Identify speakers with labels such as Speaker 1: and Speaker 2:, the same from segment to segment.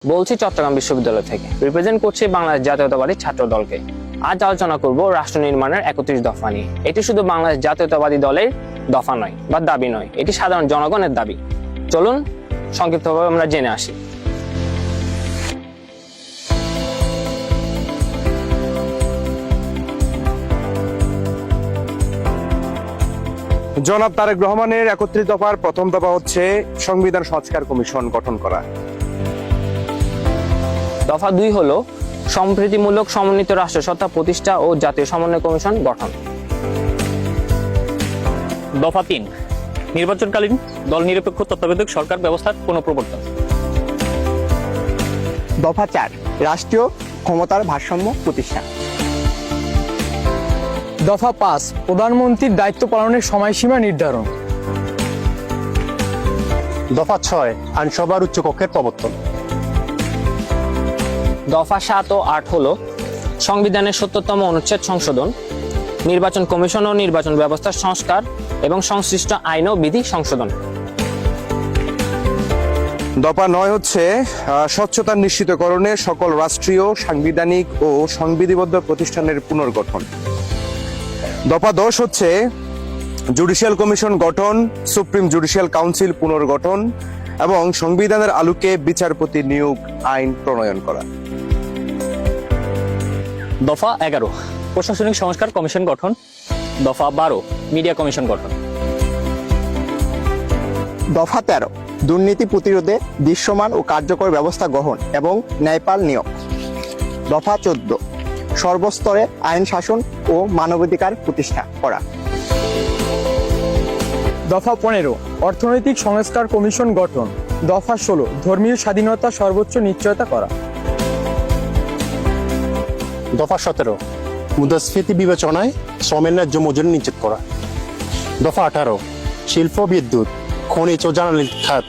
Speaker 1: বলছি চট্টগ্রাম বিশ্ববিদ্যালয় থেকে, রিপ্রেজেন্ট করছি বাংলাদেশ জাতীয়তাবাদী ছাত্র দলকে। আজ আলোচনা করব রাষ্ট্র নির্মাণের 31 দফা নিয়ে। এটি শুধু বাংলাদেশ জাতীয়তাবাদী দলের দফা নয় বা দাবি নয়, এটি সাধারণ জনগণের দাবি। চলুন সংক্ষিপ্তভাবে আমরা জেনে আসি।
Speaker 2: জনাব তারেক রহমানের 31 দফার প্রথম দফা হচ্ছে সংবিধান সংস্কার কমিশন গঠন করা।
Speaker 1: দফা 2 হলো সম্প্রীতিমূলক সমন্বিত রাষ্ট্রসত্তা প্রতিষ্ঠা ও জাতীয় সমন্বয় কমিশন গঠন।
Speaker 3: দফা 3 নির্বাচনকালীন দল নিরপেক্ষ তত্ত্বাবধায়ক সরকার ব্যবস্থার পুনঃপ্রবর্তন।
Speaker 4: দফা 4 রাষ্ট্রীয় ক্ষমতার ভারসাম্য প্রতিষ্ঠা।
Speaker 5: দফা 5 প্রধানমন্ত্রীর দায়িত্ব পালনের সময়সীমা নির্ধারণ।
Speaker 6: দফা 6 আইনসভার উচ্চকক্ষের প্রবর্তন।
Speaker 1: দফা 7 ও 8 হলো সংবিধানের 70তম অনুচ্ছেদ সংশোধন, নির্বাচন কমিশন ও নির্বাচন ব্যবস্থার সংস্কার এবং সংশ্লিষ্ট আইন ও বিধি সংশোধন।
Speaker 2: দফা 9 হচ্ছে স্বচ্ছতা নিশ্চিতকরণে সকল রাষ্ট্রীয়, সাংবিধানিক ও সংবিধিবদ্ধ প্রতিষ্ঠানের পুনর্গঠন। দফা 10 হচ্ছে জুডিশিয়াল কমিশন গঠন, সুপ্রিম জুডিশিয়াল কাউন্সিল পুনর্গঠন এবং সংবিধানের আলোকে বিচারপতি নিয়োগ আইন প্রণয়ন করা।
Speaker 3: দফা 11 প্রশাসনিক সংস্কার কমিশন গঠন। দফা 12 মিডিয়া কমিশন গঠন।
Speaker 4: দফা 13 দুর্নীতি প্রতিরোধে দৃশ্যমান ও কার্যকর ব্যবস্থা গ্রহণ এবং ন্যায়পাল নিয়োগ। দফা 14 সর্বস্তরে আইন শাসন ও মানবাধিকার প্রতিষ্ঠা করা।
Speaker 5: দফা 15 অর্থনৈতিক সংস্কার কমিশন গঠন। দফা 16 ধর্মীয় স্বাধীনতা সর্বোচ্চ নিশ্চয়তা করা।
Speaker 6: দফা 17 মুদ্রাস্ফীতি বিবেচনায় শ্রমের ন্যায্য মজুরি নিশ্চিত করা। দফা 18 শিল্প, বিদ্যুৎ, খনিজ ও জ্বালানি খাত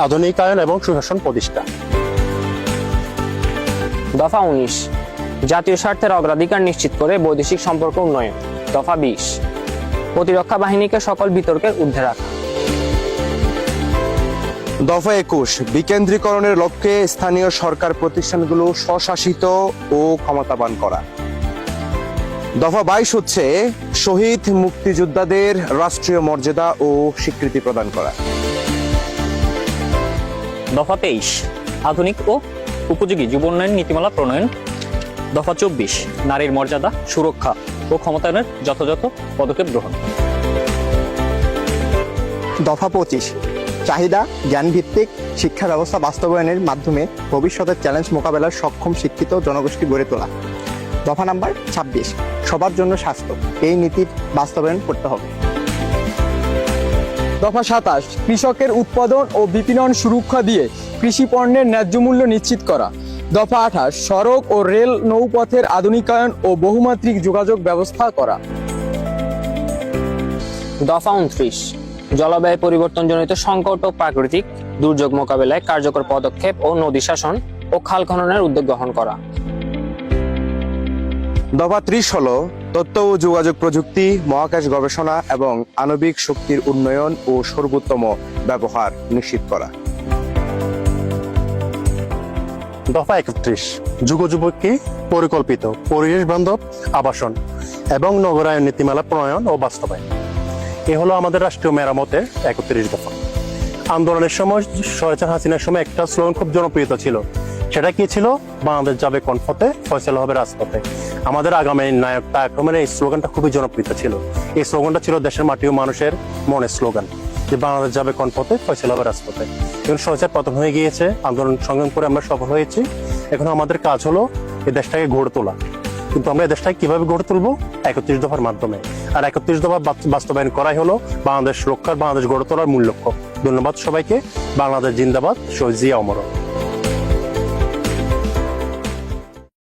Speaker 6: আধুনিকায়ন এবং সুশাসন প্রতিষ্ঠা।
Speaker 1: দফা 19 জাতীয় স্বার্থের অগ্রাধিকার নিশ্চিত করে বৈদেশিক সম্পর্ক উন্নয়ন। দফা 20 প্রতিরক্ষা বাহিনীকে সকল বিতর্কের ঊর্ধ্বে রাখা।
Speaker 2: দফা 21 বিকেন্দ্রীকরণের লক্ষ্যে স্থানীয় সরকার প্রতিষ্ঠানগুলো স্বশাসিত ও ক্ষমতাবান করা। দফা 22 হচ্ছে শহীদ মুক্তিযোদ্ধাদের রাষ্ট্রীয় মর্যাদা ও স্বীকৃতি প্রদান করা।
Speaker 3: দফা 23 আধুনিক ও উপযোগী যুব উন্নয়ন নীতিমালা প্রণয়ন। দফা 24 নারীর মর্যাদা, সুরক্ষা ও ক্ষমতায়নের যথাযথ পদক্ষেপ গ্রহণ।
Speaker 4: দফা 25 চাহিদা জ্ঞানভিত্তিক শিক্ষা ব্যবস্থা বাস্তবায়নের মাধ্যমে ভবিষ্যতের চ্যালেঞ্জ মোকাবেলার সক্ষম শিক্ষিত জনগোষ্ঠী গড়ে তোলা। দফা নাম্বার 26 সবার জন্য স্বাস্থ্য, এই নীতির বাস্তবায়ন করতে হবে।
Speaker 5: দফা 27 কৃষকের উৎপাদন ও বিপণন সুরক্ষা দিয়ে কৃষি পণ্যের ন্যায্য মূল্য নিশ্চিত করা। দফা 28 সড়ক ও রেল নৌপথের আধুনিকায়ন ও বহুমাত্রিক যোগাযোগ ব্যবস্থা করা।
Speaker 1: দফা 29 জলবায়ু পরিবর্তনজনিত সংকট ও প্রাকৃতিক দুর্যোগ মোকাবেলায় কার্যকর পদক্ষেপ ও নদী শাসন ও খাল খননের উদ্যোগ গ্রহণ করা।
Speaker 2: দফা 30 হলো তথ্য ও যোগাযোগ প্রযুক্তি, মহাকাশ গবেষণা এবং আণবিক শক্তির উন্নয়ন ও সর্বোত্তম ব্যবহার নিশ্চিত করা।
Speaker 6: দফা 31 যুগ যুবককে পরিকল্পিত পরিবেশ বান্ধব আবাসন এবং নগরায়ন নীতিমালা প্রণয়ন ও বাস্তবায়ন। এ হলো আমাদের রাষ্ট্রীয় মেরামতের 31 দফা। আন্দোলনের সময় স্বৈরাচার হাসিনার সময় একটা স্লোগান খুব জনপ্রিয়তা ছিল, সেটা কি ছিল? বাংলাদেশ যাবে কোন পথে, ফয়সালা হবে রাজপথে। আমাদের আগামী নায়ক তারেক রহমানের এই স্লোগানটা খুবই জনপ্রিয়তা ছিল। এই স্লোগানটা ছিল দেশের মাটি ও মানুষের মনের স্লোগান, যে বাংলাদেশ যাবে কোন পথে, ফয়সালা হবে রাজপথে। এখন স্বৈরাচার পতন হয়ে গিয়েছে, আন্দোলন সংগ্রাম করে আমরা সফল হয়েছি। এখন আমাদের কাজ হলো এই দেশটাকে গড়ে তোলা। কিন্তু আমরা এই দেশটাকে কিভাবে গড়ে তুলবো? 31 দফার মাধ্যমে। আর 31 দফা বাস্তবায়ন করাই হলো বাংলাদেশ রক্ষার, বাংলাদেশ গড়ে তোলার মূল লক্ষ্য। ধন্যবাদ সবাইকে। বাংলাদেশ জিন্দাবাদ। শহীদ জিয়া অমর।